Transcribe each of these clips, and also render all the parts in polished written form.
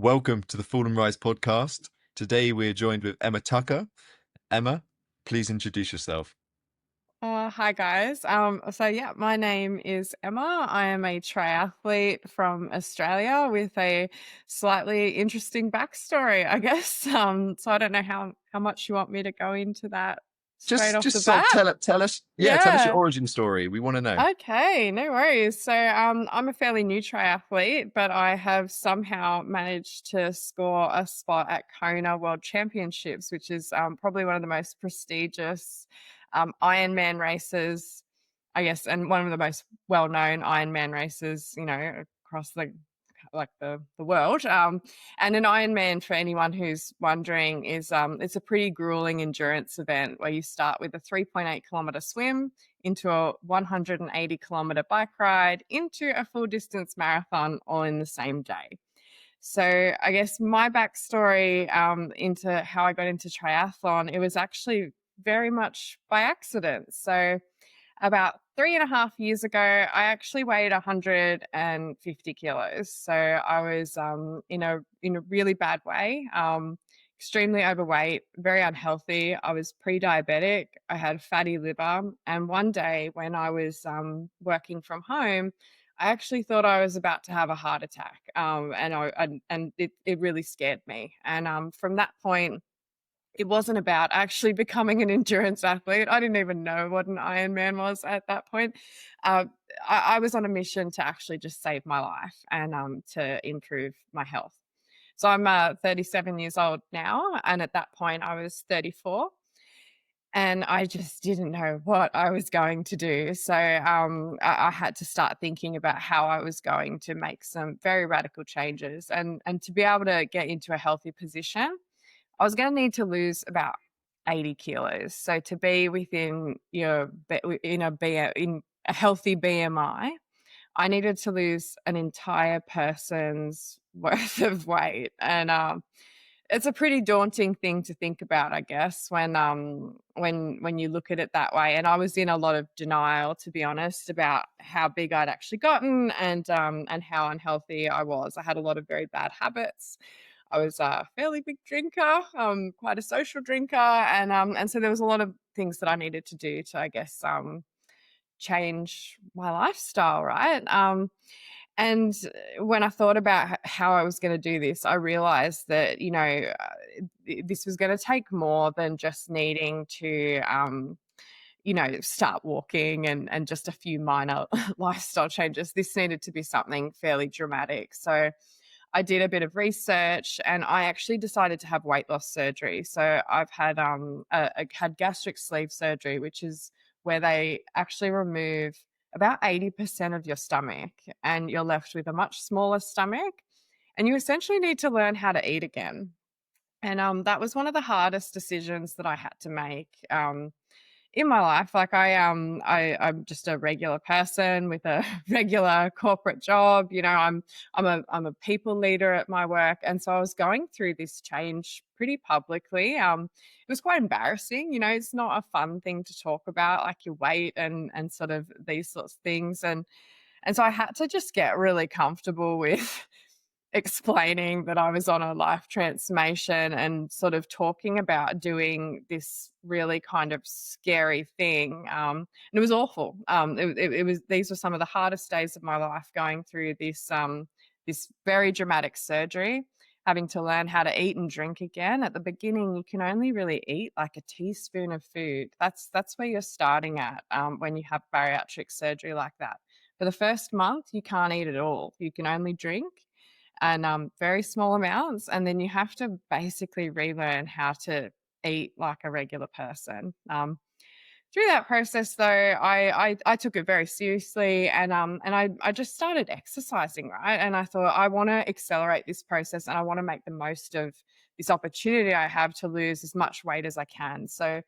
Welcome to the Fall and Rise podcast. Today we're joined with Emma Tucker. Emma, please introduce yourself. Hi guys. My name is Emma. I am a triathlete from Australia with a slightly interesting backstory, I guess. So I don't know how much you want me to go into that straight Just off the just sort of bat. tell us your Yeah. origin story. We want to know. Okay, no worries. I'm a fairly new triathlete, but I have somehow managed to score a spot at Kona World Championships, which is probably one of the most prestigious Ironman races, I guess, and one of the most well-known Ironman races, across the world. And an Ironman, for anyone who's wondering, is it's a pretty grueling endurance event where you start with a 3.8 kilometer swim into a 180 kilometer bike ride into a full distance marathon all in the same day. So I guess my backstory into how I got into triathlon, it was actually very much by accident. So about 3.5 years ago, I actually weighed 150 kilos. So I was in a really bad way, extremely overweight, very unhealthy. I was pre-diabetic. I had fatty liver, and one day when I was working from home, I actually thought I was about to have a heart attack, and it really scared me. And from that point, it wasn't about actually becoming an endurance athlete. I didn't even know what an Ironman was at that point. Uh, I was on a mission to actually just save my life and to improve my health. So I'm 37 years old now, and at that point I was 34, and I just didn't know what I was going to do. So I had to start thinking about how I was going to make some very radical changes, and to be able to get into a healthy position, I was gonna need to lose about 80 kilos. So to be within your in a healthy BMI, I needed to lose an entire person's worth of weight, and it's a pretty daunting thing to think about, I guess, when you look at it that way. And I was in a lot of denial, to be honest, about how big I'd actually gotten and how unhealthy I was. I had a lot of very bad habits. I was a fairly big drinker, quite a social drinker, and so there was a lot of things that I needed to do to, I guess, change my lifestyle, right? And when I thought about how I was going to do this, I realized that this was going to take more than just needing to start walking and just a few minor lifestyle changes. This needed to be something fairly dramatic. So I did a bit of research, and I actually decided to have weight loss surgery. So I've had had gastric sleeve surgery, which is where they actually remove about 80% of your stomach, and you're left with a much smaller stomach, and you essentially need to learn how to eat again. And that was one of the hardest decisions that I had to make. In my life, like I'm just a regular person with a regular corporate job. I'm a people leader at my work, and so I was going through this change pretty publicly. It was quite embarrassing. It's not a fun thing to talk about, like your weight and sort of these sorts of things. And so I had to just get really comfortable with explaining that I was on a life transformation and sort of talking about doing this really kind of scary thing. And it was awful. It was these were some of the hardest days of my life, going through this very dramatic surgery, having to learn how to eat and drink again. At the beginning, you can only really eat like a teaspoon of food. That's where you're starting at when you have bariatric surgery like that. For the first month, you can't eat at all. You can only drink, and very small amounts, and then you have to basically relearn how to eat like a regular person. Through that process, though, I took it very seriously, and I just started exercising, right? And I thought, I want to accelerate this process, and I want to make the most of this opportunity I have to lose as much weight as I can. So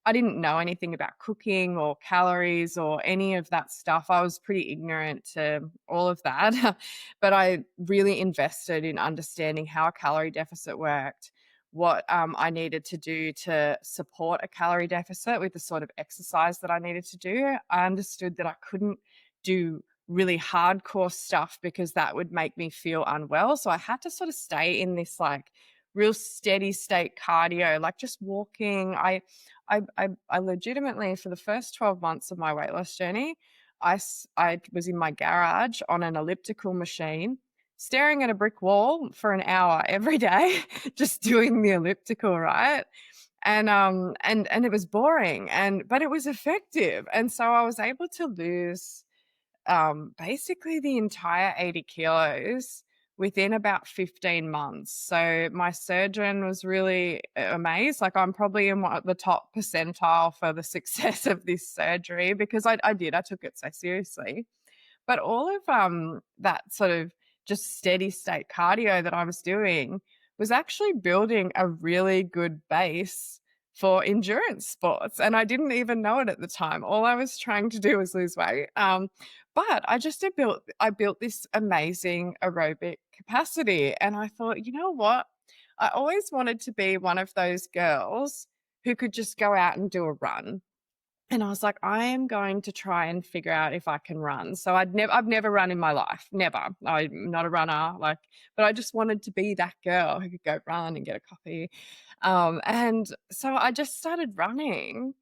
I didn't know anything about cooking or calories or any of that stuff. I was pretty ignorant to all of that. But I really invested in understanding how a calorie deficit worked, what I needed to do to support a calorie deficit with the sort of exercise that I needed to do. I understood that I couldn't do really hardcore stuff because that would make me feel unwell. So I had to sort of stay in this like real steady state cardio, like just walking. I legitimately, for the first 12 months of my weight loss journey, I was in my garage on an elliptical machine, staring at a brick wall for an hour every day, just doing the elliptical, right? And it was boring, but it was effective. And so I was able to lose basically the entire 80 kilos within about 15 months. So my surgeon was really amazed. Like I'm probably in the top percentile for the success of this surgery because I took it so seriously. But all of that sort of just steady state cardio that I was doing was actually building a really good base for endurance sports. And I didn't even know it at the time. All I was trying to do was lose weight. But I built this amazing aerobic capacity. And I thought, you know what? I always wanted to be one of those girls who could just go out and do a run. And I was like, I am going to try and figure out if I can run. So I've never run in my life, never. I'm not a runner, like, but I just wanted to be that girl who could go run and get a coffee. And so I just started running,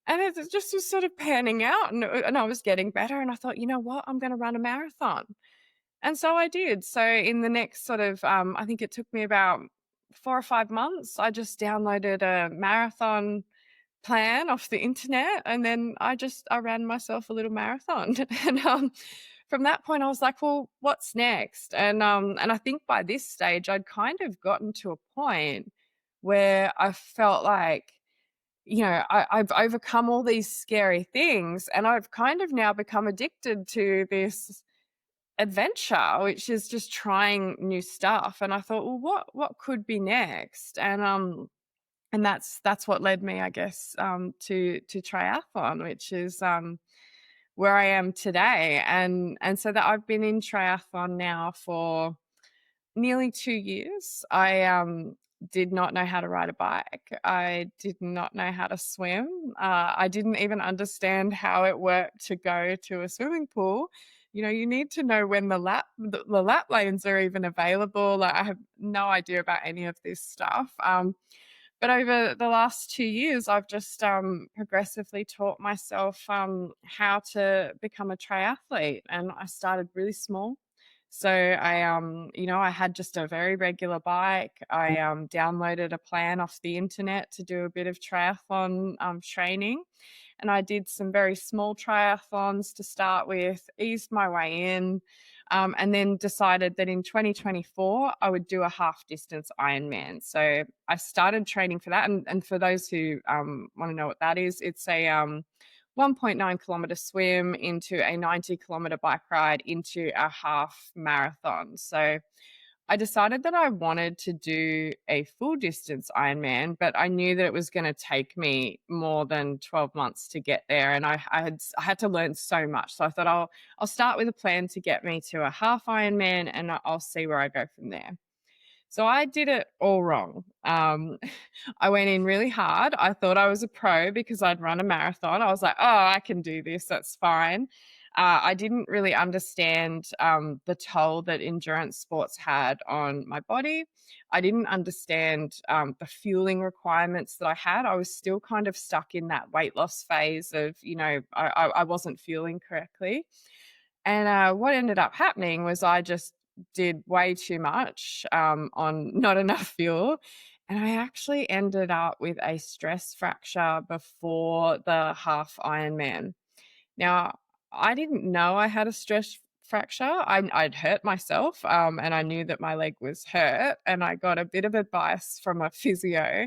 and it just was sort of panning out, and I was getting better. And I thought, you know what, I'm going to run a marathon, and so I did. So in the next sort of, I think it took me about 4 or 5 months. I just downloaded a marathon plan off the internet, and then I ran myself a little marathon. And from that point I was like, well, what's next? And I think by this stage I'd kind of gotten to a point where I felt like, I've overcome all these scary things, and I've kind of now become addicted to this adventure, which is just trying new stuff. And I thought, well, what could be next? And that's what led me, I guess, to triathlon, which is where I am today. And so that I've been in triathlon now for nearly 2 years. I did not know how to ride a bike. I did not know how to swim. I didn't even understand how it worked to go to a swimming pool. You need to know when the lap lanes are even available. Like, I have no idea about any of this stuff. But over the last 2 years, I've just progressively taught myself how to become a triathlete, and I started really small. So I had just a very regular bike. I downloaded a plan off the internet to do a bit of triathlon training, and I did some very small triathlons to start with, eased my way in, and then decided that in 2024 I would do a half distance Ironman. So I started training for that. And for those who want to know what that is, it's a 1.9 kilometer swim into a 90 kilometer bike ride into a half marathon. So I decided that I wanted to do a full distance Ironman, but I knew that it was going to take me more than 12 months to get there. And I had to learn so much. So I thought I'll start with a plan to get me to a half Ironman, and I'll see where I go from there. So I did it all wrong. I went in really hard. I thought I was a pro because I'd run a marathon. I was like, oh, I can do this. That's fine. I didn't really understand the toll that endurance sports had on my body. I didn't understand the fueling requirements that I had. I was still kind of stuck in that weight loss phase of, I wasn't fueling correctly. And what ended up happening was I just did way too much on not enough fuel. And I actually ended up with a stress fracture before the half Ironman. Now, I didn't know I had a stress fracture. I'd hurt myself, and I knew that my leg was hurt. And I got a bit of advice from a physio,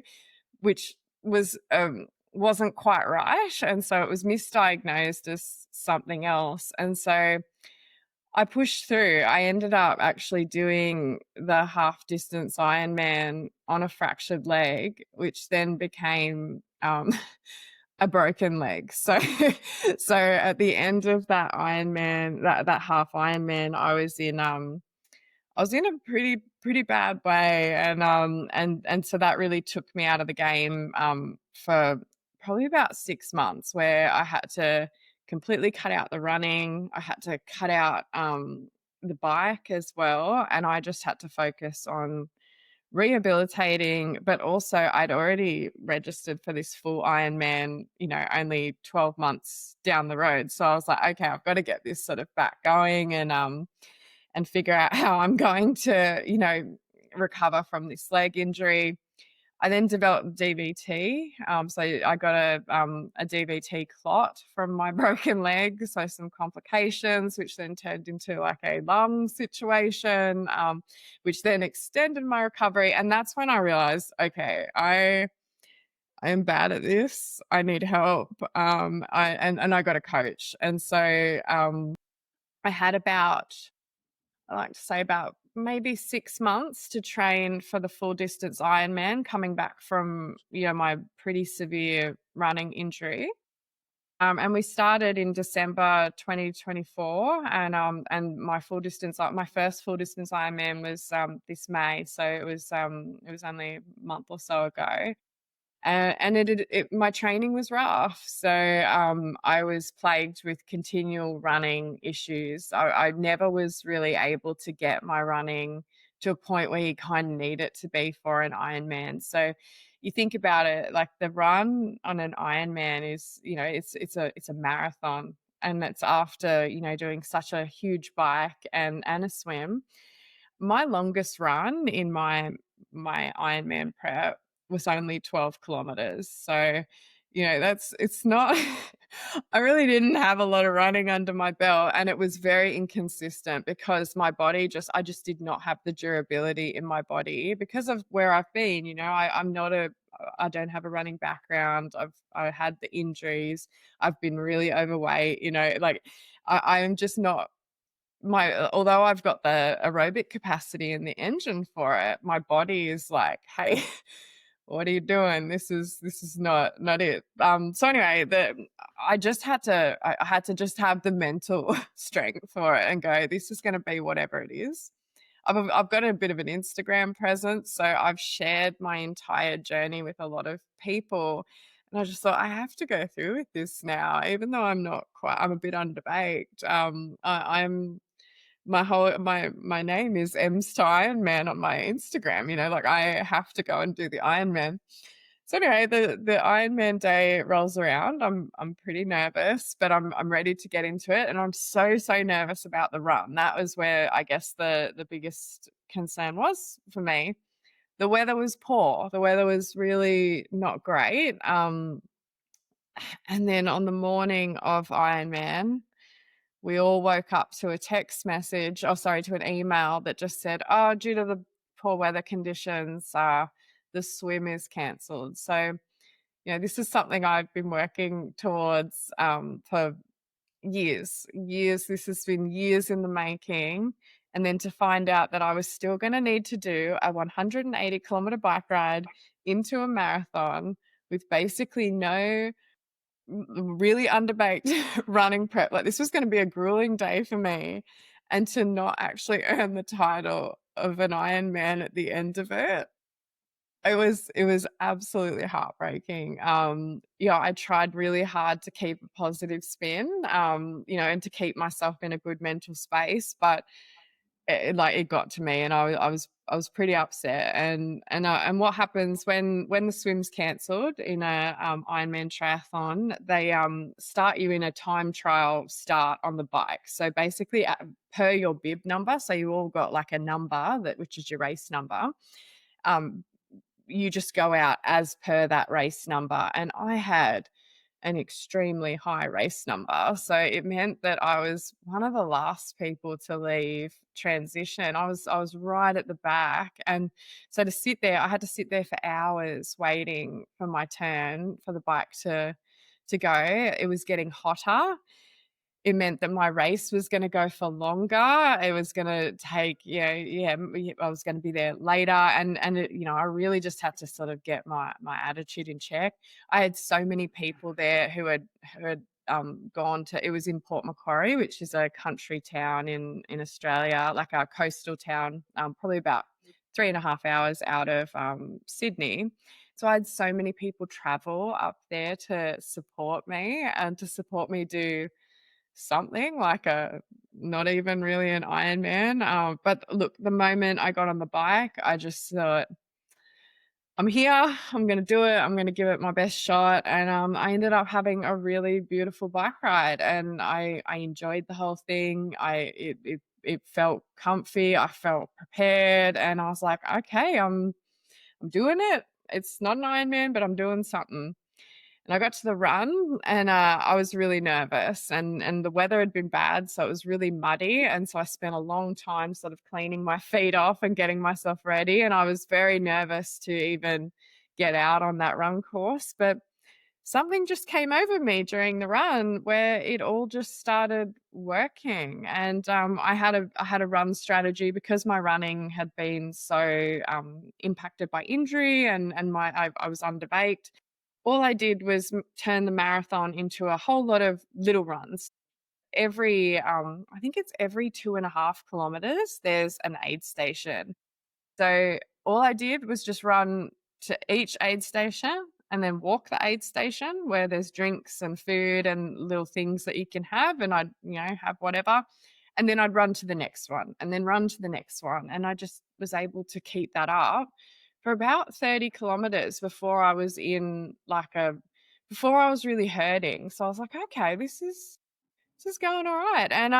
which wasn't quite right, and so it was misdiagnosed as something else. And so I pushed through. I ended up actually doing the half distance Ironman on a fractured leg, which then became a broken leg. So so at the end of that Ironman, that half Ironman, I was in a pretty bad way. And so that really took me out of the game for probably about 6 months, where I had to completely cut out the running. I had to cut out the bike as well, and I just had to focus on rehabilitating. But also, I'd already registered for this full Ironman, only 12 months down the road. So I was like, okay, I've got to get this sort of back going and figure out how I'm going to, recover from this leg injury. I then developed DVT. So I got a DVT clot from my broken leg. So some complications, which then turned into like a lung situation, which then extended my recovery. And that's when I realized, okay, I am bad at this. I need help. And I got a coach. And so I had I like to say about maybe 6 months to train for the full distance Ironman, coming back from, my pretty severe running injury. And we started in December 2024, and my first full distance Ironman was this May, so it was only a month or so ago. And my training was rough. So I was plagued with continual running issues. I never was really able to get my running to a point where you kind of need it to be for an Ironman. So you think about it, like the run on an Ironman is, it's a marathon, and it's after doing such a huge bike and a swim. My longest run in my Ironman prep was only 12 kilometers. So, it's not I really didn't have a lot of running under my belt, and it was very inconsistent because I just did not have the durability in my body because of where I've been. I don't have a running background. I had the injuries. I've been really overweight, like I am just not although I've got the aerobic capacity and the engine for it, my body is like, "Hey, what are you doing? This is not it." So anyway, I had to just have the mental strength for it and go, "This is gonna be whatever it is." I've got a bit of an Instagram presence, so I've shared my entire journey with a lot of people, and I just thought, "I have to go through with this now, even though I'm a bit underbaked." I'm my name is M's to Ironman on my Instagram, like I have to go and do the Ironman. So anyway, the Ironman day rolls around. I'm pretty nervous, but I'm ready to get into it, and I'm so nervous about the run. That was where I guess the biggest concern was for me. The weather was poor. The weather was really not great. And then on the morning of Ironman, we all woke up to a text message, oh, sorry, to an email that just said, "Oh, due to the poor weather conditions, the swim is cancelled." So, this is something I've been working towards for years, years. This has been years in the making. And then to find out that I was still going to need to do a 180-kilometer bike ride into a marathon with basically no really underbaked running prep. Like this was going to be a grueling day for me, and to not actually earn the title of an Ironman at the end of it, it was absolutely heartbreaking. I tried really hard to keep a positive spin, and to keep myself in a good mental space, but it got to me, and I was pretty upset. And what happens when the swim's cancelled in a Ironman triathlon? They start you in a time trial start on the bike. So basically, per your bib number, so you all got like a number which is your race number. Um, you just go out as per that race number, and I had an extremely high race number. So it meant that I was one of the last people to leave transition. I was right at the back. And so I had to sit there for hours waiting for my turn for the bike to go. It was getting hotter. It meant that my race was gonna go for longer. It was gonna take, I was gonna be there later, and it, I really just had to sort of get my attitude in check. I had so many people there who had gone to, it was in Port Macquarie, which is a country town in Australia, like a coastal town, probably about 3.5 hours out of Sydney. So I had so many people travel up there to support me and to support me do something like a not even really an Ironman. But look, the moment I got on the bike, I just thought, I'm here. I'm going to do it. I'm going to give it my best shot. And I ended up having a really beautiful bike ride, and I enjoyed the whole thing. It felt comfy. I felt prepared, and I was like, okay, I'm doing it. It's not an Ironman, but I'm doing something. And I got to the run, and I was really nervous, and the weather had been bad, so it was really muddy, and so I spent a long time sort of cleaning my feet off and getting myself ready, and I was very nervous to even get out on that run course, but something just came over me during the run where it all just started working, and I had a run strategy because my running had been so impacted by injury, and I was underbaked. All I did was turn the marathon into a whole lot of little runs. I think it's every 2.5 kilometers, there's an aid station. So all I did was just run to each aid station and then walk the aid station where there's drinks and food and little things that you can have. And I'd, have whatever. And then I'd run to the next one and then run to the next one. And I just was able to keep that up for about 30 kilometers before I was really hurting. So I was like, okay, this is going all right. And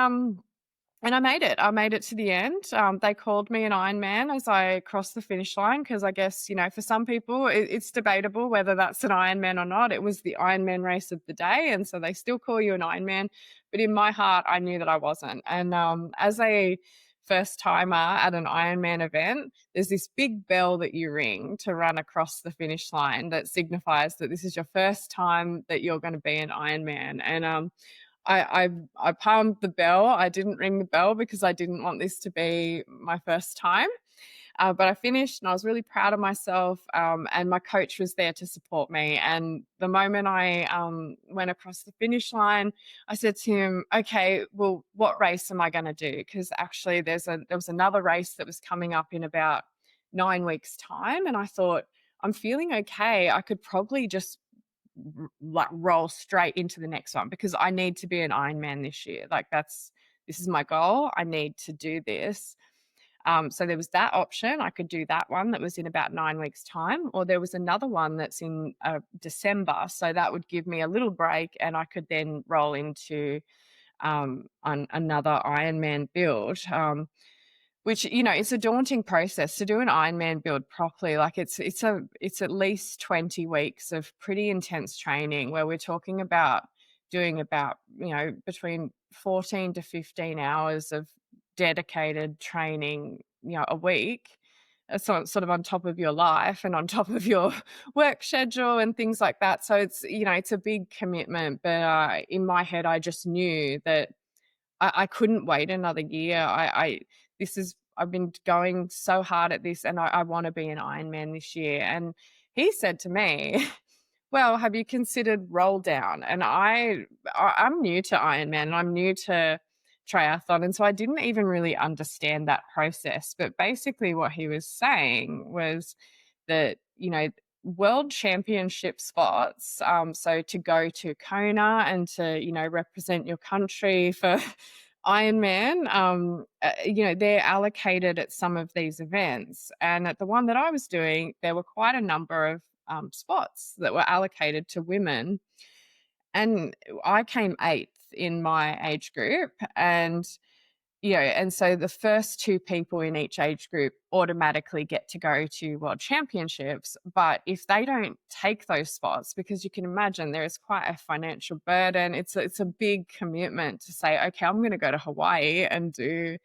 I made it. I made it to the end. They called me an Ironman as I crossed the finish line because I guess, for some people, it's debatable whether that's an Ironman or not. It was the Ironman race of the day, and so they still call you an Ironman. But in my heart, I knew that I wasn't. And as a first timer at an Ironman event, there's this big bell that you ring to run across the finish line that signifies that this is your first time that you're going to be an Ironman. And I palmed the bell. I didn't ring the bell because I didn't want this to be my first time. But I finished and I was really proud of myself. And my coach was there to support me. And the moment I went across the finish line, I said to him, "Okay, well, what race am I going to do? Because actually, there was another race that was coming up in about 9 weeks' time." And I thought, I'm feeling okay. I could probably just like roll straight into the next one because I need to be an Ironman this year. Like this is my goal. I need to do this. So there was that option. I could do that one that was in about 9 weeks' time, or there was another one that's in December. So that would give me a little break, and I could then roll into another Ironman build. Which, it's a daunting process to do an Ironman build properly. Like it's at least 20 weeks of pretty intense training where we're talking about doing about, between 14 to 15 hours of dedicated training, a week. Sort of on top of your life and on top of your work schedule and things like that. So it's a big commitment. But in my head, I just knew that I couldn't wait another year. I've been going so hard at this, and I want to be an Ironman this year. And he said to me, "Well, have you considered roll down?" And I'm new to Ironman, and I'm new to triathlon, and so I didn't even really understand that process. But basically, what he was saying was that world championship spots, so to go to Kona and to represent your country for Ironman, they're allocated at some of these events, and at the one that I was doing, there were quite a number of spots that were allocated to women, and I came eighth in my age group, and so the first two people in each age group automatically get to go to world championships. But if they don't take those spots, because you can imagine there is quite a financial burden, it's a big commitment to say, okay, I'm going to go to Hawaii and do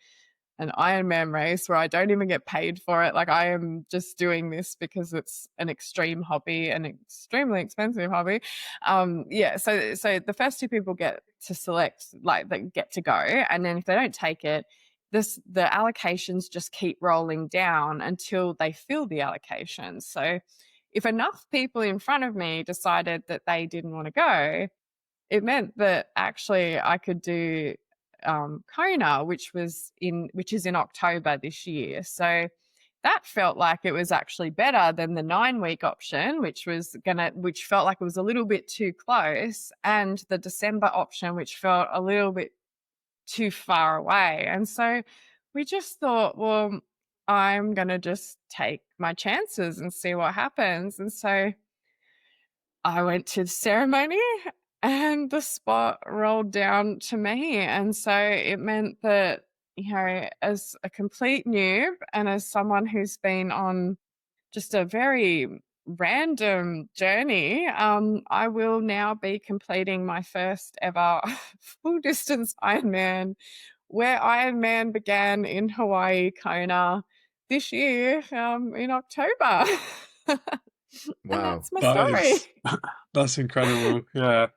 an Ironman race where I don't even get paid for it. Like I am just doing this because it's an extreme hobby, an extremely expensive hobby. So the first two people get to select, like they get to go, and then if they don't take it, the allocations just keep rolling down until they fill the allocations. So if enough people in front of me decided that they didn't want to go, it meant that actually I could do Kona, which is in October this year. So that felt like it was actually better than the 9-week option, which felt like it was a little bit too close, and the December option, which felt a little bit too far away. And so we just thought, well, I'm going to just take my chances and see what happens. And so I went to the ceremony and the spot rolled down to me. And so it meant that, as a complete noob and as someone who's been on just a very random journey, I will now be completing my first ever full distance Ironman, where Ironman began in Hawaii, Kona, this year, in October. And Wow. that's my That story. is that's incredible. Yeah.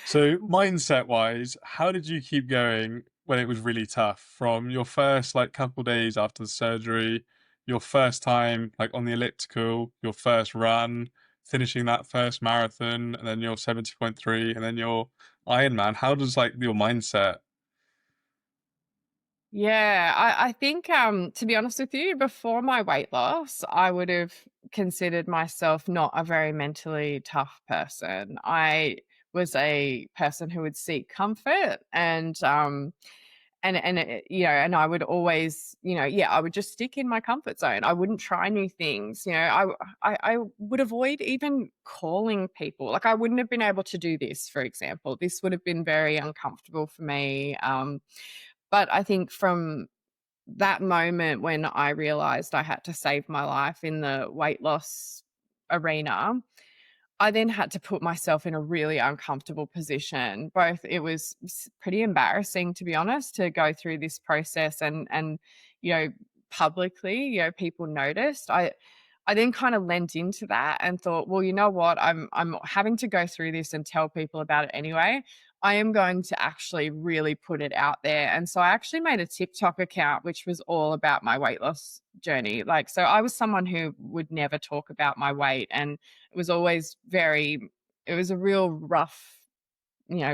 So mindset wise, how did you keep going when it was really tough? From your first like couple days after the surgery, your first time like on the elliptical, your first run, finishing that first marathon, and then your 70.3, and then your Ironman. How does like your mindset? Yeah, I think, to be honest with you, before my weight loss, I would have considered myself not a very mentally tough person. I was a person who would seek comfort, and I would always, yeah, I would just stick in my comfort zone. I wouldn't try new things. I would avoid even calling people. Like, I wouldn't have been able to do this, for example. This would have been very uncomfortable for me. But I think from that moment when I realized I had to save my life in the weight loss arena, I then had to put myself in a really uncomfortable position. Both it was pretty embarrassing, to be honest, to go through this process and you know publicly, people noticed. I then kind of lent into that and thought, well, you know what? I'm having to go through this and tell people about it anyway. I am going to actually really put it out there. And so I actually made a TikTok account which was all about my weight loss journey. Like, so I was someone who would never talk about my weight, and it was always it was a real rough,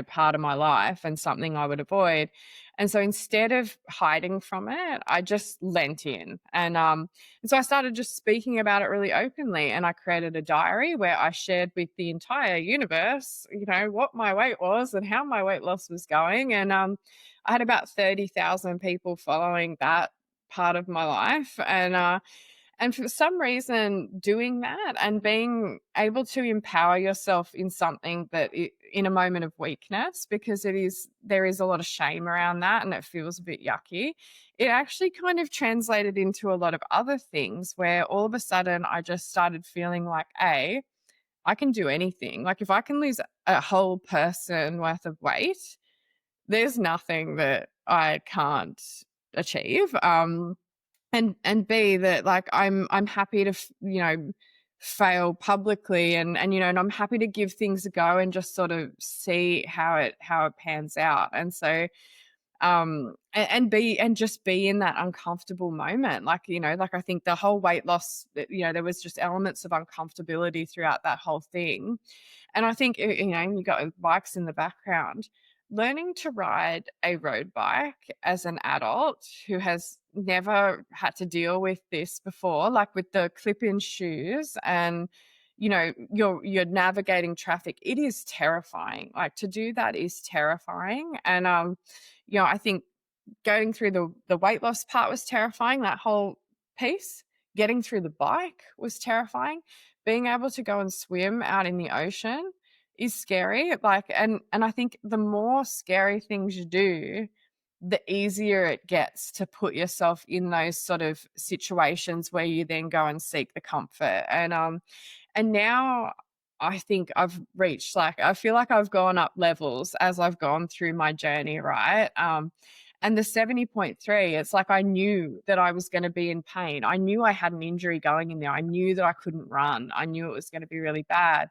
part of my life and something I would avoid. And so instead of hiding from it, I just lent in. And so I started just speaking about it really openly. And I created a diary where I shared with the entire universe, what my weight was and how my weight loss was going. And I had about 30,000 people following that part of my life. And for some reason, doing that and being able to empower yourself in something in a moment of weakness, because there is a lot of shame around that and it feels a bit yucky. It actually kind of translated into a lot of other things where all of a sudden I just started feeling like, I can do anything. Like, if I can lose a whole person worth of weight, there's nothing that I can't achieve. And B, that, like, I'm happy to fail publicly, and I'm happy to give things a go and just sort of see how it pans out. And so and just be in that uncomfortable moment, like, like, I think the whole weight loss, there was just elements of uncomfortability throughout that whole thing. And I think, you got bikes in the background. Learning to ride a road bike as an adult who has never had to deal with this before, like with the clip-in shoes, and you're navigating traffic, it is terrifying. Like, to do that is terrifying. And I think going through the weight loss part was terrifying, that whole piece. Getting through the bike was terrifying. Being able to go and swim out in the ocean is scary. Like, and I think the more scary things you do, the easier it gets to put yourself in those sort of situations where you then go and seek the comfort. And now I think I've reached, like, I feel like I've gone up levels as I've gone through my journey, right? And the 70.3, it's like I knew that I was going to be in pain. I knew I had an injury going in there. I knew that I couldn't run. I knew it was going to be really bad.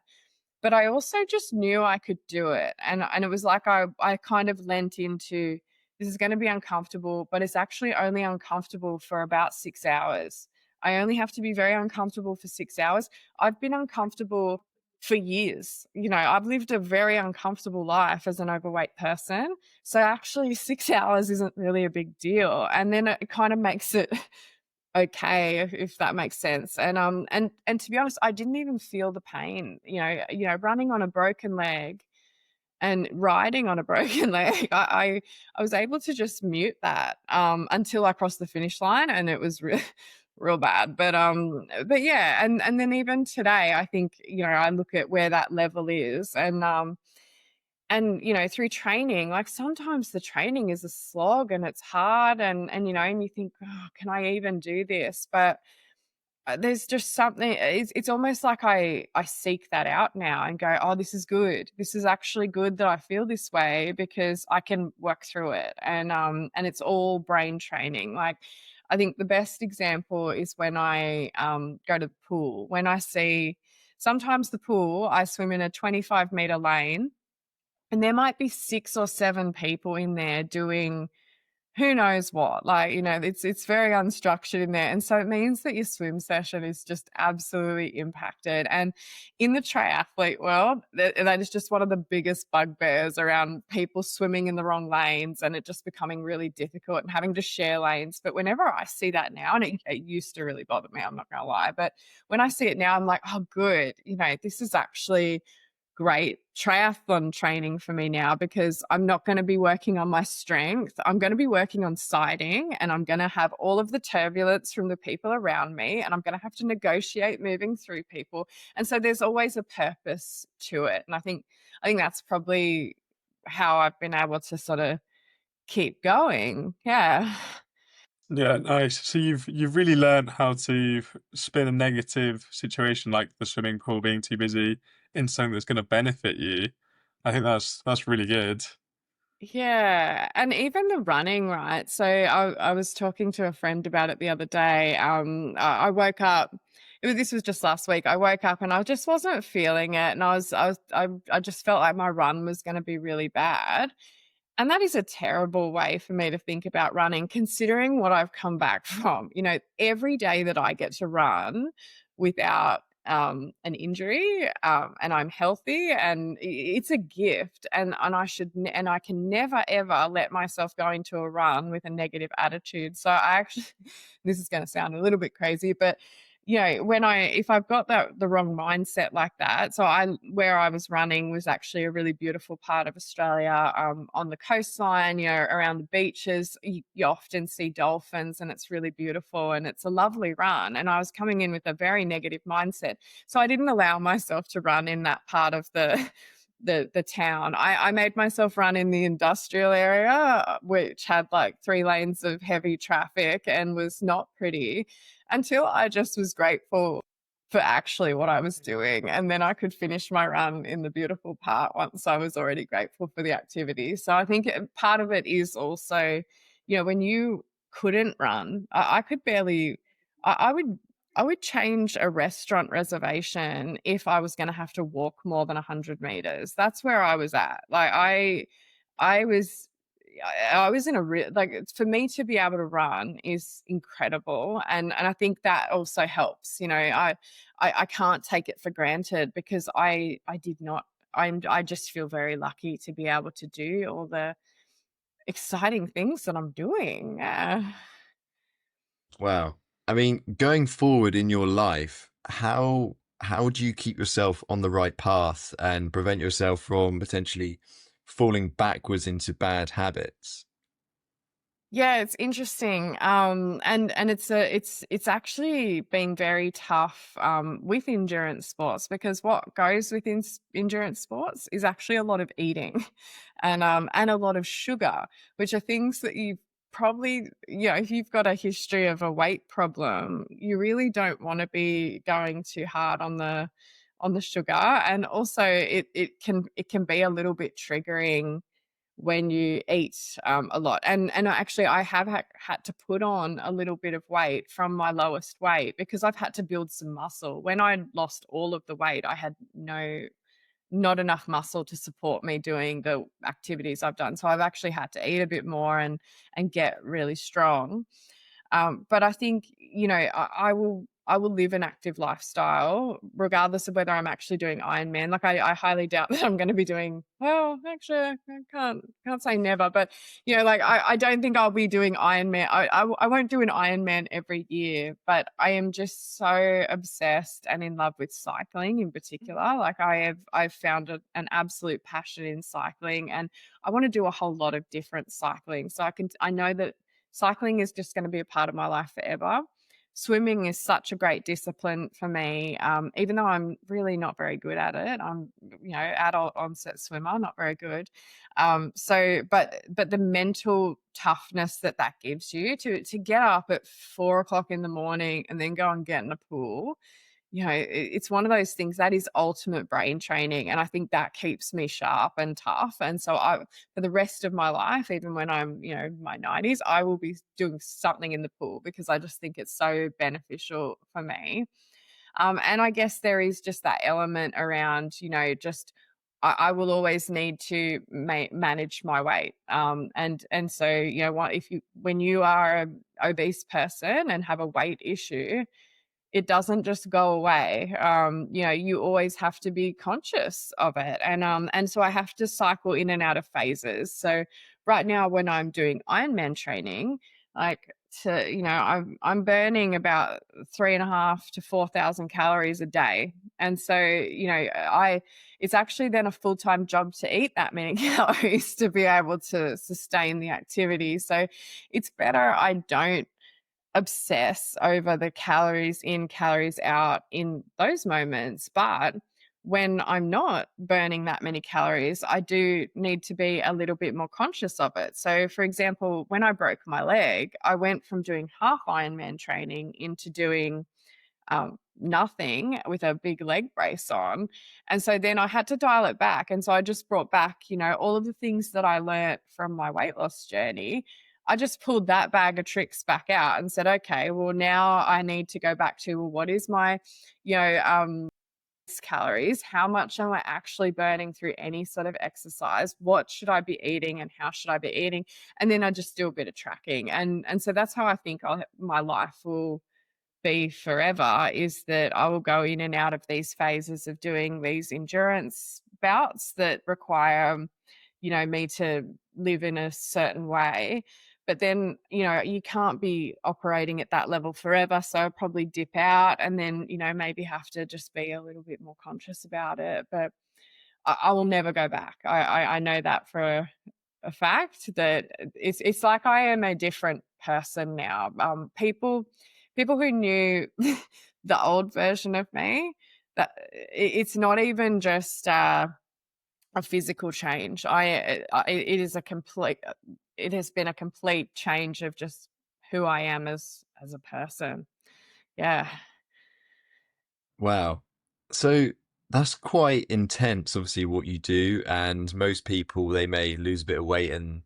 But I also just knew I could do it. And it was like I kind of lent into, this is going to be uncomfortable, but it's actually only uncomfortable for about 6 hours. I only have to be very uncomfortable for 6 hours. I've been uncomfortable for years. I've lived a very uncomfortable life as an overweight person. So actually 6 hours isn't really a big deal. And then it kind of makes it okay, if that makes sense. And to be honest, I didn't even feel the pain. Running on a broken leg and riding on a broken leg, I was able to just mute that until I crossed the finish line, and it was real bad. But yeah, and then even today, I think I look at where that level is, and through training, like sometimes the training is a slog and it's hard, and you think, oh, can I even do this? But there's just something, it's almost like I seek that out now and go, "Oh, this is good. This is actually good that I feel this way because I can work through it." And it's all brain training. Like, I think the best example is when I go to the pool. When I see sometimes the pool, I swim in a 25-meter lane, and there might be 6 or 7 people in there doing who knows what. Like, it's very unstructured in there, and so it means that your swim session is just absolutely impacted. And in the triathlete world, that is just one of the biggest bugbears around people swimming in the wrong lanes and it just becoming really difficult and having to share lanes. But whenever I see that now, and it used to really bother me, I'm not gonna lie, but when I see it now, I'm like, "Oh, good. This is actually great triathlon training for me now, because I'm not going to be working on my strength. I'm going to be working on siding, and I'm going to have all of the turbulence from the people around me, and I'm going to have to negotiate moving through people." And so there's always a purpose to it. And I think that's probably how I've been able to sort of keep going. Yeah. Yeah, nice. So you've really learned how to spin a negative situation like the swimming pool being too busy into something that's going to benefit you. I think that's really good. Yeah, and even the running, right? So I was talking to a friend about it the other day. I woke up. This was just last week. I woke up and I just wasn't feeling it, and I just felt like my run was going to be really bad. And that is a terrible way for me to think about running, considering what I've come back from. Every day that I get to run without an injury, and I'm healthy, and it's a gift. And and I can never ever let myself go into a run with a negative attitude. So I actually, this is going to sound a little bit crazy, but if I've got the wrong mindset like that. So where I was running was actually a really beautiful part of Australia, on the coastline, around the beaches. You often see dolphins, and it's really beautiful, and it's a lovely run. And I was coming in with a very negative mindset, so I didn't allow myself to run in that part of the town. I made myself run in the industrial area, which had like 3 lanes of heavy traffic and was not pretty, until I just was grateful for actually what I was doing. And then I could finish my run in the beautiful part once I was already grateful for the activity. So I think part of it is also, when you couldn't run, I could barely, I would. I would change a restaurant reservation if I was going to have to walk more than 100 meters. That's where I was at. Like, I was I was in a real, like, for me to be able to run is incredible, and I think that also helps. I can't take it for granted, because I did not. I just feel very lucky to be able to do all the exciting things that I'm doing. Wow. I mean, going forward in your life, how do you keep yourself on the right path and prevent yourself from potentially falling backwards into bad habits? Yeah, it's interesting. And it's actually been very tough with endurance sports, because what goes with endurance sports is actually a lot of eating and a lot of sugar, which are things that you probably, if you've got a history of a weight problem, you really don't want to be going too hard on the sugar. And also it can be a little bit triggering when you eat a lot. And actually, I have had to put on a little bit of weight from my lowest weight, because I've had to build some muscle. When I lost all of the weight, I had not enough muscle to support me doing the activities I've done. So I've actually had to eat a bit more and get really strong. But I think, I will live an active lifestyle regardless of whether I'm actually doing Ironman. Like I highly doubt that I'm going to be doing, well, actually, I can't say never, but you know, like I don't think I'll be doing Ironman. I won't do an Ironman every year, but I am just so obsessed and in love with cycling in particular. Like I've found an absolute passion in cycling, and I want to do a whole lot of different cycling. So I know that cycling is just going to be a part of my life forever. Swimming is such a great discipline for me, even though I'm really not very good at it. I'm, you know, adult onset swimmer, not very good. But the mental toughness that gives you to get up at 4 o'clock in the morning and then go and get in a pool, you know, it's one of those things that is ultimate brain training. And I think that keeps me sharp and tough. And so for the rest of my life, even when I'm, you know, my 90s, I will be doing something in the pool because I just think it's so beneficial for me. And I guess there is just that element around, you know, just I will always need to manage my weight. And so, you know, when you are an obese person and have a weight issue, it doesn't just go away. You know, you always have to be conscious of it. And so I have to cycle in and out of phases. So right now when I'm doing Ironman training, like you know, I'm burning about 3.5 to 4,000 calories a day. And so, you know, it's actually then a full-time job to eat that many calories to be able to sustain the activity. So it's better I don't obsess over the calories in, calories out in those moments. But when I'm not burning that many calories, I do need to be a little bit more conscious of it. So, for example, when I broke my leg, I went from doing half Ironman training into doing nothing with a big leg brace on. And so then I had to dial it back. And so I just brought back, you know, all of the things that I learnt from my weight loss journey. I just pulled that bag of tricks back out and said, okay, well, now I need to go back to, well, what is my, you know, calories? How much am I actually burning through any sort of exercise? What should I be eating and how should I be eating? And then I just do a bit of tracking. And so that's how I think my life will be forever, is that I will go in and out of these phases of doing these endurance bouts that require, you know, me to live in a certain way. But then, you know, you can't be operating at that level forever. So I'll probably dip out and then, you know, maybe have to just be a little bit more conscious about it. But I will never go back. I know that for a fact, that it's like I am a different person now. People who knew the old version of me, that it's not even just a physical change. It is a complete. It has been a complete change of just who I am as a person. Yeah. Wow. So that's quite intense, obviously, what you do. And most people, they may lose a bit of weight and,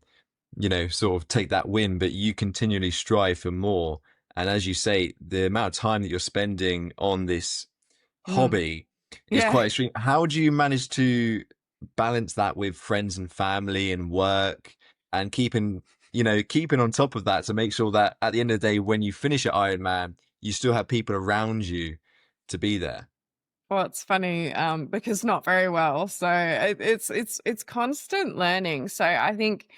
you know, sort of take that win, but you continually strive for more. And as you say, the amount of time that you're spending on this Mm. hobby is Yeah. quite extreme. How do you manage to balance that with friends and family and work and keeping on top of that to make sure that at the end of the day, when you finish at Ironman, you still have people around you to be there? Well, it's funny, because not very well. So it's constant learning. So I think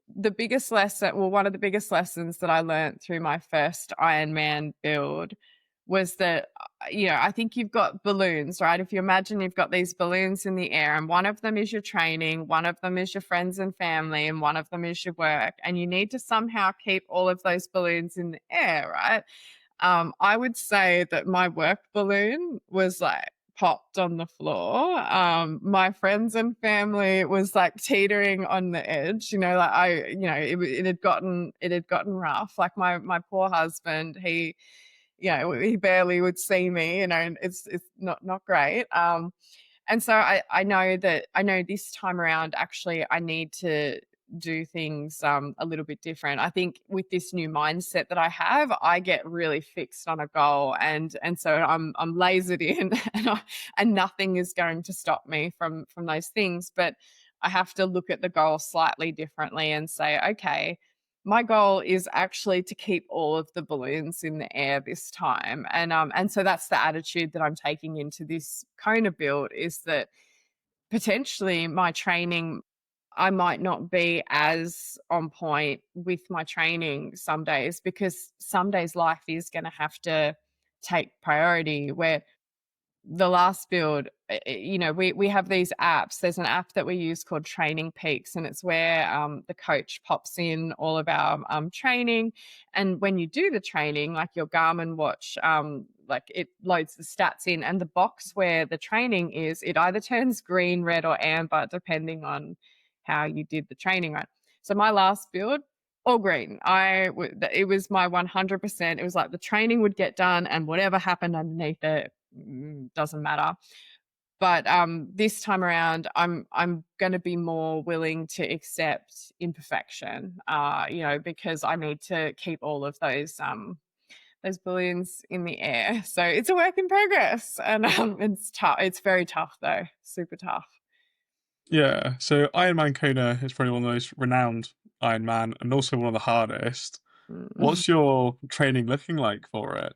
one of the biggest lessons that I learned through my first Ironman build was that, you know, I think you've got balloons, right? If you imagine you've got these balloons in the air, and one of them is your training, one of them is your friends and family, and one of them is your work. And you need to somehow keep all of those balloons in the air, right? I would say that my work balloon was like popped on the floor. My friends and family was like teetering on the edge. You know, like it had gotten rough. Like my poor husband, he barely would see me. You know, and it's not great. And so I know this time around, actually, I need to do things a little bit different. I think with this new mindset that I have, I get really fixed on a goal, and so I'm lasered in, and nothing is going to stop me from those things. But I have to look at the goal slightly differently and say, okay, my goal is actually to keep all of the balloons in the air this time, and so that's the attitude that I'm taking into this Kona build, is that potentially my training, I might not be as on point with my training some days, because some days life is going to have to take priority. Where the last build, we have these apps. There's an app that we use called Training Peaks, and it's where the coach pops in all of our training. And when you do the training, like your Garmin watch, like it loads the stats in, and the box where the training is, it either turns green, red, or amber, depending on how you did the training, right? So my last build, all green. It was my 100%. It was like the training would get done, and whatever happened underneath it, doesn't matter. But this time around, I'm going to be more willing to accept imperfection, because I need to keep all of those balloons in the air. So it's a work in progress, and it's tough. It's very tough though, super tough. Yeah, so Ironman Kona is probably one of the most renowned Ironman and also one of the hardest. Mm. What's your training looking like for it?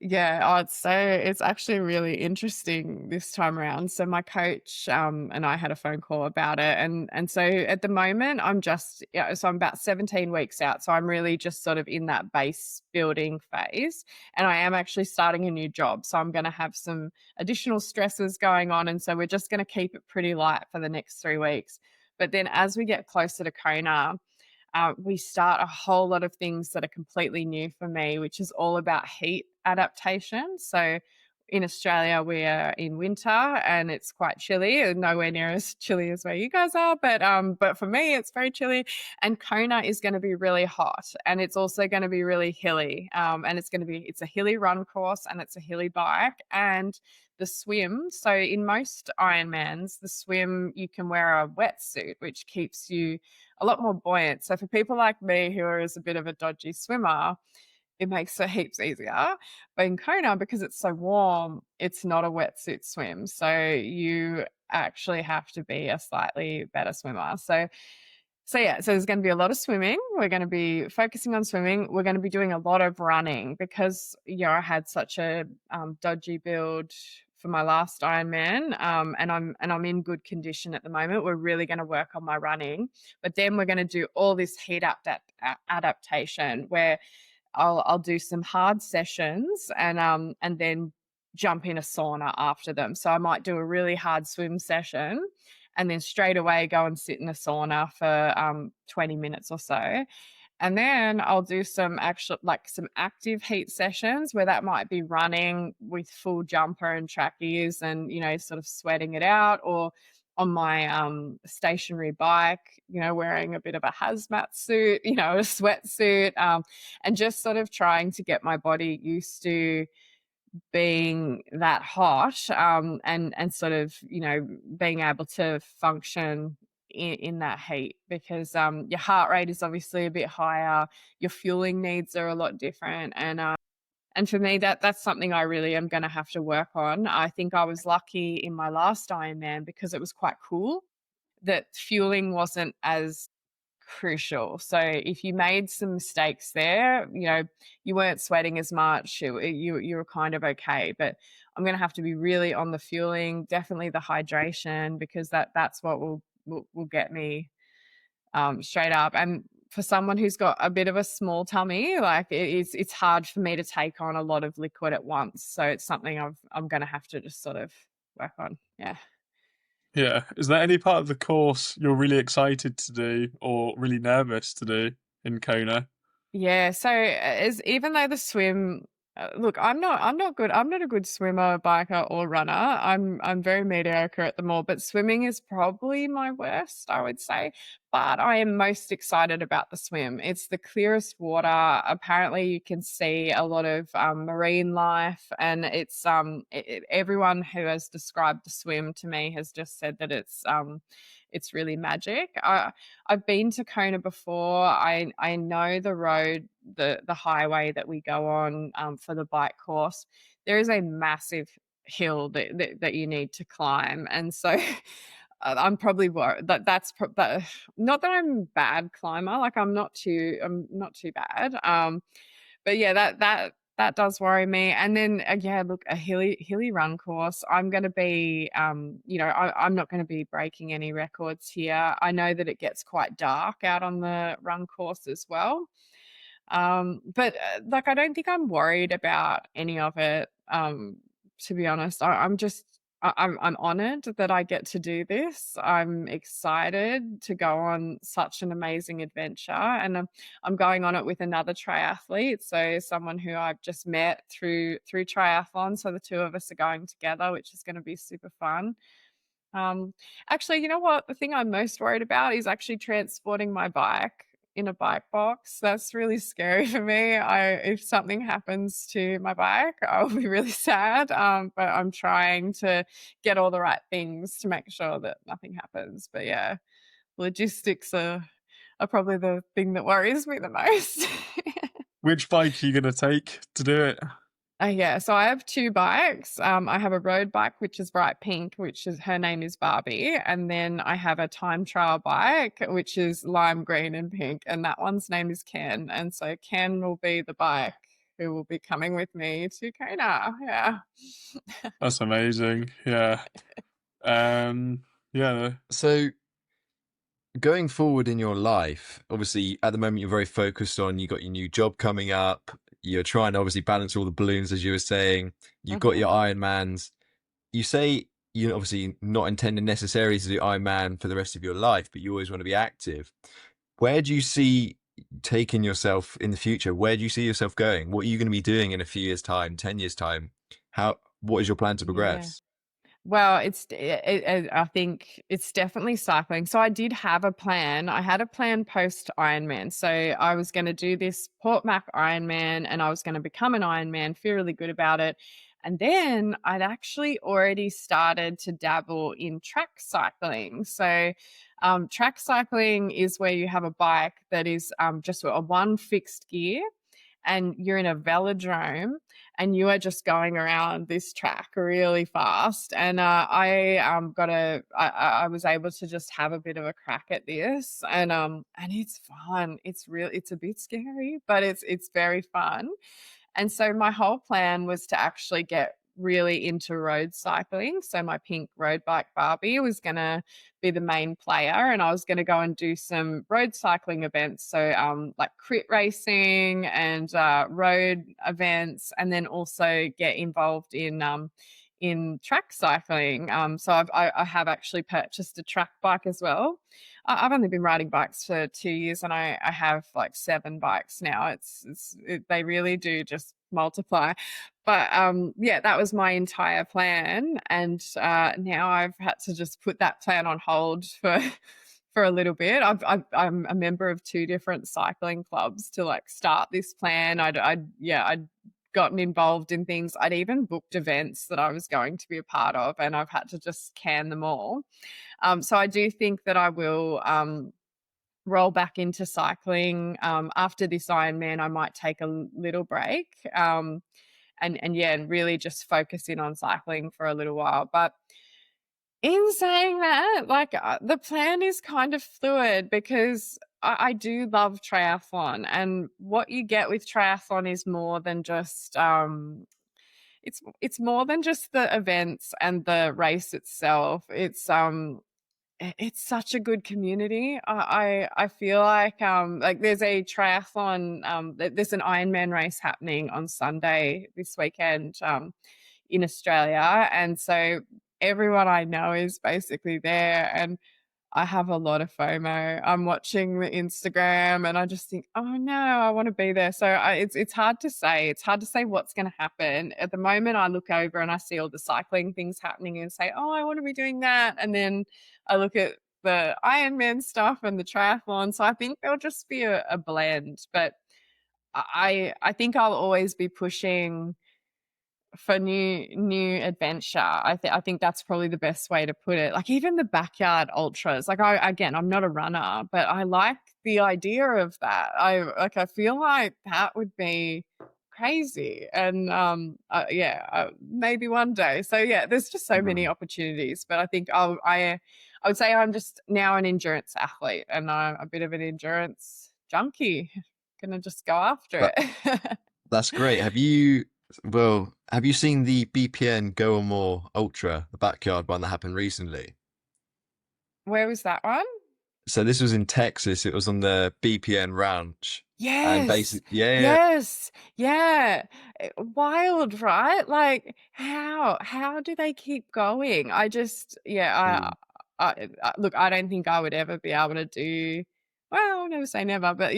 Yeah, I'd say it's actually really interesting this time around. So my coach and I had a phone call about it, and so at the moment so I'm about 17 weeks out. So I'm really just sort of in that base building phase, and I am actually starting a new job. So I'm going to have some additional stresses going on, and so we're just going to keep it pretty light for the next 3 weeks. But then as we get closer to Kona, we start a whole lot of things that are completely new for me, which is all about heat adaptation. So in Australia, we are in winter and it's quite chilly, and nowhere near as chilly as where you guys are. But for me, it's very chilly. And Kona is going to be really hot, and it's also going to be really hilly. And it's a hilly run course, and it's a hilly bike, and the swim. So in most Ironmans, the swim, you can wear a wetsuit, which keeps you a lot more buoyant. So for people like me who is a bit of a dodgy swimmer, it makes it heaps easier. But in Kona, because it's so warm, it's not a wetsuit swim. So you actually have to be a slightly better swimmer. So there's going to be a lot of swimming. We're going to be focusing on swimming. We're going to be doing a lot of running because, I had such a dodgy build for my last Ironman, and I'm in good condition at the moment. We're really going to work on my running, but then we're going to do all this heat adaptation where I'll do some hard sessions, and then jump in a sauna after them. So I might do a really hard swim session and then straight away go and sit in a sauna for 20 minutes or so. And then I'll do some active heat sessions where that might be running with full jumper and trackies and, sort of sweating it out, or on my stationary bike, wearing a bit of a hazmat suit, a sweatsuit, and just sort of trying to get my body used to being that hot, and sort of, being able to function in that heat, because your heart rate is obviously a bit higher, your fueling needs are a lot different, and for me that's something I really am going to have to work on. I think I was lucky in my last Ironman because it was quite cool that fueling wasn't as crucial. So if you made some mistakes there, you weren't sweating as much, you were kind of okay. But I'm going to have to be really on the fueling, definitely the hydration, because that's what will get me straight up. And for someone who's got a bit of a small tummy, like it's hard for me to take on a lot of liquid at once. So it's something I'm going to have to just sort of work on. Yeah. Yeah, is there any part of the course you're really excited to do or really nervous to do in Kona? Yeah, so as even though the swim, look, I'm not good. I'm not a good swimmer, biker, or runner. I'm very mediocre at them all. But swimming is probably my worst, I would say. But I am most excited about the swim. It's the clearest water. Apparently, you can see a lot of marine life, and everyone who has described the swim to me has just said that it's really magic. I've been to Kona before. I know the road, the highway that we go on for the bike course. There is a massive hill that you need to climb, and so I'm probably worried that not that I'm a bad climber, like I'm not too bad. But yeah, that does worry me. And then yeah, look, a hilly run course. I'm going to be, I'm not going to be breaking any records here. I know that it gets quite dark out on the run course as well. But like, I don't think I'm worried about any of it. To be honest, I'm honored that I get to do this. I'm excited to go on such an amazing adventure, and I'm going on it with another triathlete, so someone who I've just met through triathlon. So the two of us are going together, which is going to be super fun. Um, Actually, you know what? The thing I'm most worried about is actually transporting my bike in a bike box. That's really scary for me. If something happens to my bike, I'll be really sad. But I'm trying to get all the right things to make sure that nothing happens. But yeah, logistics are probably the thing that worries me the most. Which bike are you going to take to do it? Yeah, so I have two bikes. I have a road bike, which is bright pink, which is her name is Barbie, and then I have a time trial bike, which is lime green and pink, and that one's name is Ken. And so Ken will be the bike who will be coming with me to Kona. Yeah. That's amazing. Yeah. Yeah. So going forward in your life, obviously at the moment you're very focused on, you got your new job coming up, you're trying to obviously balance all the balloons as you were saying, you've got Mhm. your Ironmans. You say you're obviously not intending necessarily to do Ironman for the rest of your life, but you always want to be active. Where do you see taking yourself in the future? Where do you see yourself going? What are you going to be doing in a few years' time, 10 years' time? What is your plan to Yeah. progress? Well, I think it's definitely cycling. So I did have a plan. I had a plan post Ironman. So I was going to do this Port Mac Ironman, and I was going to become an Ironman, feel really good about it. And then I'd actually already started to dabble in track cycling. So track cycling is where you have a bike that is just a one fixed gear, and you're in a velodrome, and you are just going around this track really fast. And I was able to just have a bit of a crack at this, and it's fun. It's a bit scary, but it's very fun. And so my whole plan was to actually get really into road cycling. So my pink road bike Barbie was going to be the main player, and I was going to go and do some road cycling events. So like crit racing and road events, and then also get involved in track cycling. So I have actually purchased a track bike as well. I've only been riding bikes for 2 years, and I have like 7 bikes now. They really do just multiply. But yeah, that was my entire plan, and now I've had to just put that plan on hold for for a little bit. I'm a member of 2 different cycling clubs to like start this plan. I'd gotten involved in things. I'd even booked events that I was going to be a part of, and I've had to just can them all. So I do think that I will roll back into cycling after this Ironman. I might take a little break, and yeah, and really just focus in on cycling for a little while. But in saying that, like the plan is kind of fluid, because I do love triathlon, and what you get with triathlon is more than just it's more than just the events and the race itself. It's such a good community. I feel like there's a triathlon, there's an Ironman race happening on Sunday this weekend in Australia, and so everyone I know is basically there, and I have a lot of FOMO. I'm watching the Instagram, and I just think, oh no, I want to be there. So it's hard to say. It's hard to say what's going to happen. At the moment, I look over and I see all the cycling things happening and say, oh, I want to be doing that. And then I look at the Ironman stuff and the triathlon. So I think there'll just be a blend. But I think I'll always be pushing for new adventure. I think that's probably the best way to put it. Like even the backyard ultras. Like I'm not a runner, but I like the idea of that. I feel like that would be crazy. And yeah, maybe one day. So yeah, there's just so many Mhm. opportunities. But I think I would say I'm just now an endurance athlete, and I'm a bit of an endurance junkie. Gonna just go after That it. that's great. Have you seen the BPN Go or More Ultra, the backyard one that happened recently? Where was that one? So this was in Texas. It was on the BPN Ranch, and Yes. basically, yeah, yeah. Yes. Yeah. Wild, right? Like how do they keep going? I just yeah, Mm. look, I don't think I would ever be able to do well, I'll never say never, but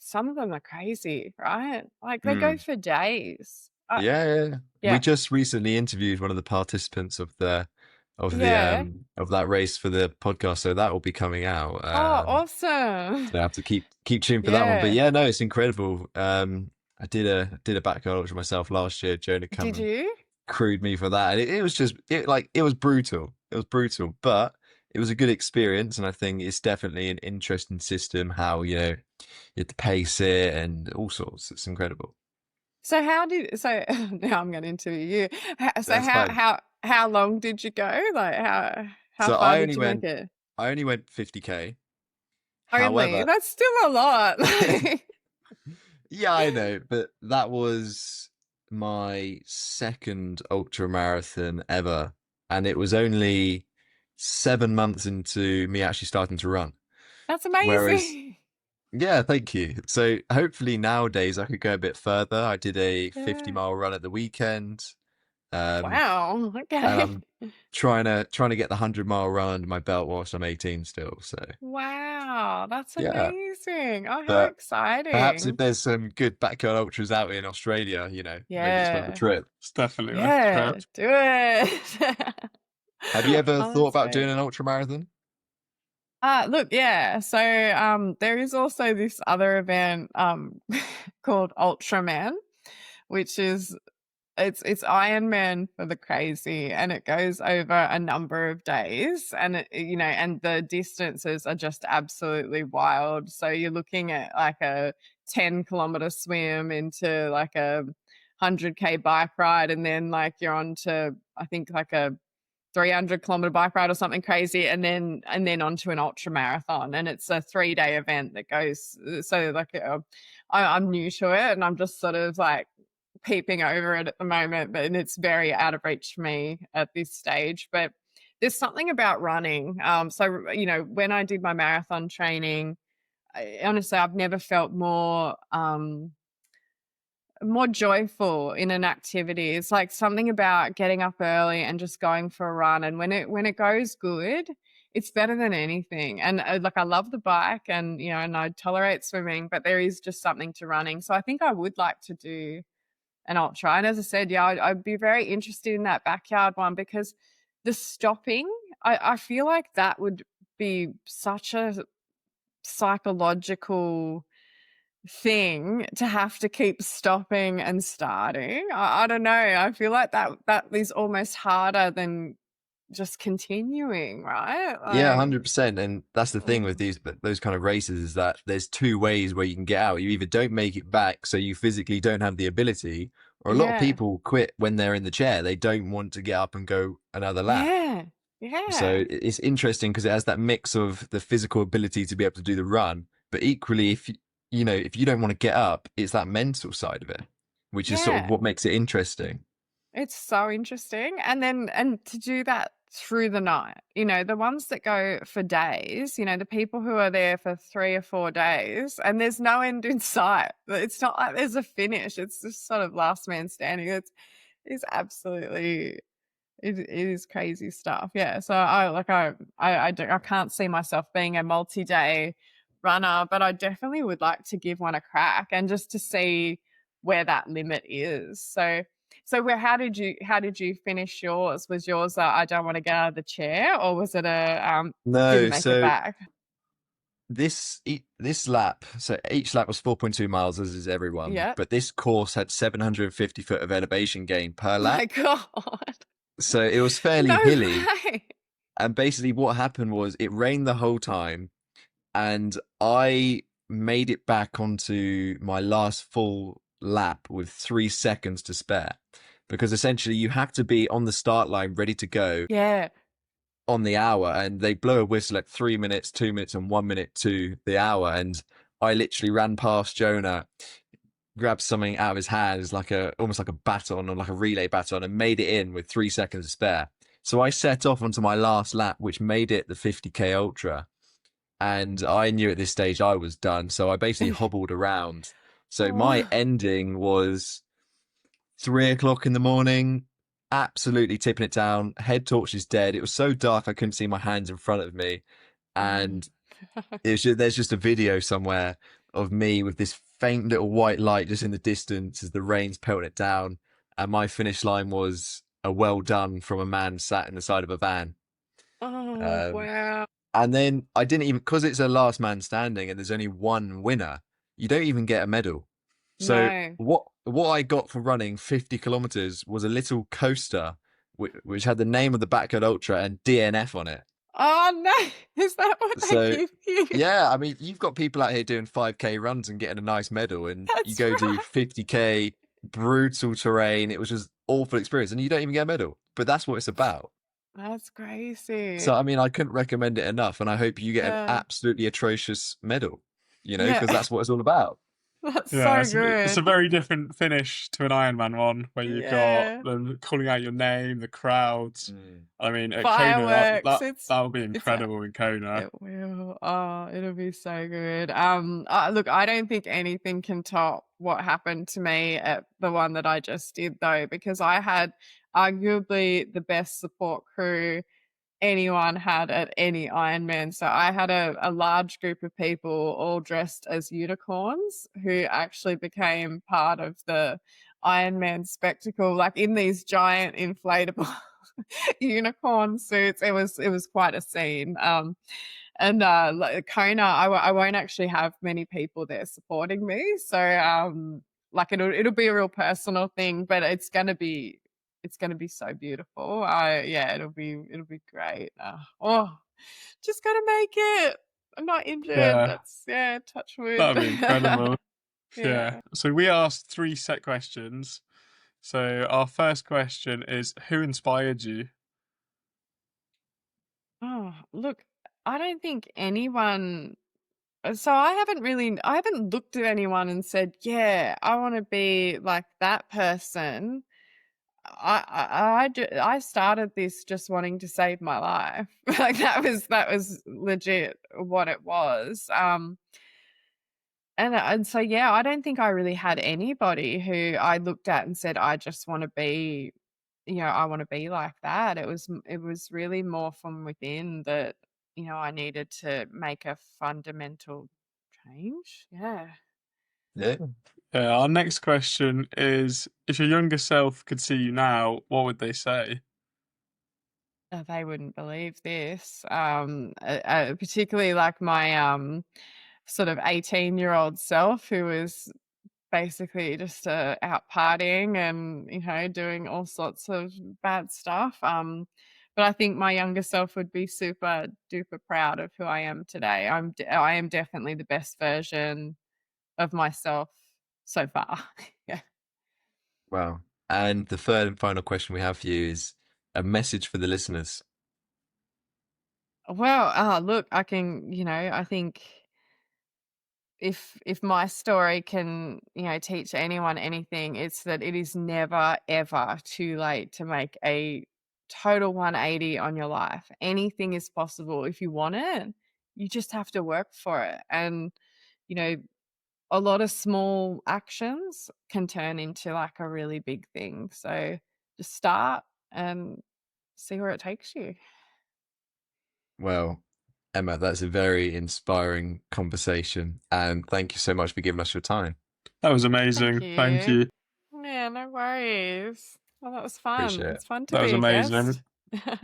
some of them are crazy, right? Like they go Mm. for days. Yeah, yeah, yeah. We Yeah. just recently interviewed one of the participants Yeah. of that race for the podcast, so that will be coming out. Oh, awesome. So I have to keep tuned for that one. But Yeah. yeah, no, it's incredible. I did a backyard ultra myself last year. Jonah come Did and you? crewed me for that, and it was just it was brutal. It was brutal, but it was a good experience, and I think it's definitely an interesting system. How you have to pace it and all sorts. It's incredible. So now I'm going to interview you. So That's fine. how long did you go? Like how So far did you make it? I only went 50K. Only However, that's still a lot. yeah, I know, but that was my second ultra marathon ever, and it was only 7 months into me actually starting to run. That's Whereas, amazing. yeah, thank you. So hopefully nowadays I could go a bit further. I did a 50 Yeah. mile run at the weekend, um, Wow. and Okay. I'm trying to get the 100 mile run under my belt whilst I'm 18 still. So Wow, that's yeah, amazing. Oh, how but perhaps if exciting. there's some good backyard ultras out in Australia, maybe it's worth a Yeah. trip. It's definitely worth a Yeah, trip. do it. Have you ever Oh, thought that's about doing great. an ultra marathon? Look, yeah. So there is also this other event called Ultraman, which is it's Ironman for the crazy, and it goes over a number of days, and and the distances are just absolutely wild. So you're looking at like a 10-kilometer swim into like a 100K bike ride, and then like you're on to I think like a 300-kilometer bike ride or something crazy, and then onto an ultra marathon, and it's a 3-day event that goes so like I'm new to it, and I'm just sort of like peeping over it at the moment, but and it's very out of reach for me at this stage. But there's something about running. So when I did my marathon training, honestly, I've never felt more joyful in an activity. It's like something about getting up early and just going for a run. And when it goes good, it's better than anything. And like I love the bike, and and I tolerate swimming, but there is just something to running. So I think I would like to do an ultra. And as I said, yeah, I'd be very interested in that backyard one, because the stopping, I feel like that would be such a psychological thing to have to keep stopping and starting. I don't know. I feel like that is almost harder than just continuing, right? Yeah, Like, 100%. And that's the thing with mm, those kind of races is that there's two ways where you can get out. You either don't make it back, so you physically don't have the ability, or a lot of yeah, people quit when they're in the chair. They don't want to get up and go another lap. yeah, So yeah, it's interesting because it has that mix of the physical ability to be able to do the run, but equally, if you don't want to get up, it's that mental side of it, which is sort of yeah. what makes it interesting. It's so interesting. And to do that through the night, the ones that go for days, the people who are there for 3 or 4 days, and there's no end in sight. It's not like there's a finish. It's just sort of last man standing. It's absolutely it is crazy stuff. Yeah. So I can't see myself being a multi-day runner, but I definitely would like to give one a crack, and just to see where that limit is. So where how did you finish yours? Was yours I don't want to get out of the chair, or was it a didn't No, make it so back? this lap, so each lap was 4.2 miles, as is everyone, Yep. but this course had 750 foot of elevation gain per My lap. God. So it was fairly No hilly. way. And basically what happened was it rained the whole time. And I made it back onto my last full lap with 3 seconds to spare. Because essentially you have to be on the start line ready to go Yeah. on the hour, and they blow a whistle at 3 minutes, 2 minutes, and 1 minute to the hour. And I literally ran past Jonah, grabbed something out of his hands, like a almost like a baton or like a relay baton, and made it in with 3 seconds to spare. So I set off onto my last lap, which made it the 50K ultra. And I knew at this stage I was done. So I basically hobbled around. So my Oh. ending was 3 o'clock in the morning, absolutely tipping it down. Head torch is dead. It was so dark I couldn't see my hands in front of me. Mm. And there's just a video somewhere of me with this faint little white light just in the distance as the rain's pelting it down. And my finish line was a well done from a man sat in the side of a van. Oh, Um, wow. and then I didn't even, because it's a last man standing and there's only one winner, you don't even get a medal. So No. what I got for running 50 kilometers was a little coaster which had the name of the Backyard Ultra and DNF on it. Oh, no. Is that what they So give you? yeah, I mean, you've got people out here doing 5K runs and getting a nice medal, and you That's go do right. 50K brutal terrain. It was just awful experience, and you don't even get a medal. But that's what it's about. That's crazy. So I mean, I couldn't recommend it enough, and I hope you get an Yeah. absolutely atrocious medal. Yeah. Because that's what it's all about. That's Yeah, so it's a good. very different finish to an Ironman one where you've got Yeah. them calling out your name, the crowds. Mm. I mean, at Kona, Fireworks. that'll be It's a incredible in Kona. it will. Oh, it'll be so good. Look, I don't think anything can top what happened to me at the one that I just did though, because I had arguably the best support crew anyone had at any Ironman. So I had a large group of people all dressed as unicorns who actually became part of the Ironman spectacle, like in these giant inflatable unicorn suits. It was quite a scene. And like Kona, I won't actually have many people there supporting me. So like it'll be a real personal thing, but it's gonna be so beautiful. Yeah, it'll be great. Oh, just gotta make it. I'm not injured. Yeah, That's yeah, touch wood. that'll be incredible. Yeah. Yeah. So we asked three set questions. So our first question is, who inspired you? Oh, look, I don't think anyone. So I haven't looked at anyone and said, yeah, I want to be like that person. I started this just wanting to save my life. Like that was legit what it was. And so yeah, I don't think I really had anybody who I looked at and said, I just want to be, I want to be like that. It was really more from within that, I needed to make a fundamental change. Yeah. Yeah. Yeah, our next question is, if your younger self could see you now, what would they say? They wouldn't believe this. Particularly like my sort of 18-year-old self who was basically just out partying and doing all sorts of bad stuff. But I think my younger self would be super duper proud of who I am today. I am definitely the best version of myself so far. Yeah. Wow. And the third and final question we have for you is a message for the listeners. Well, look, I think if my story can, teach anyone anything, it's that it is never ever too late to make a total 180 on your life. Anything is possible if you want it. You just have to work for it. And, you know, a lot of small actions can turn into like a really big thing. So just start and see where it takes you. Well, Emma, that's a very inspiring conversation. And thank you so much for giving us your time. That was Thank amazing. Thank you. you. Yeah, no worries. Well, that was fun. Appreciate it. It's fun to That was be a amazing. guest.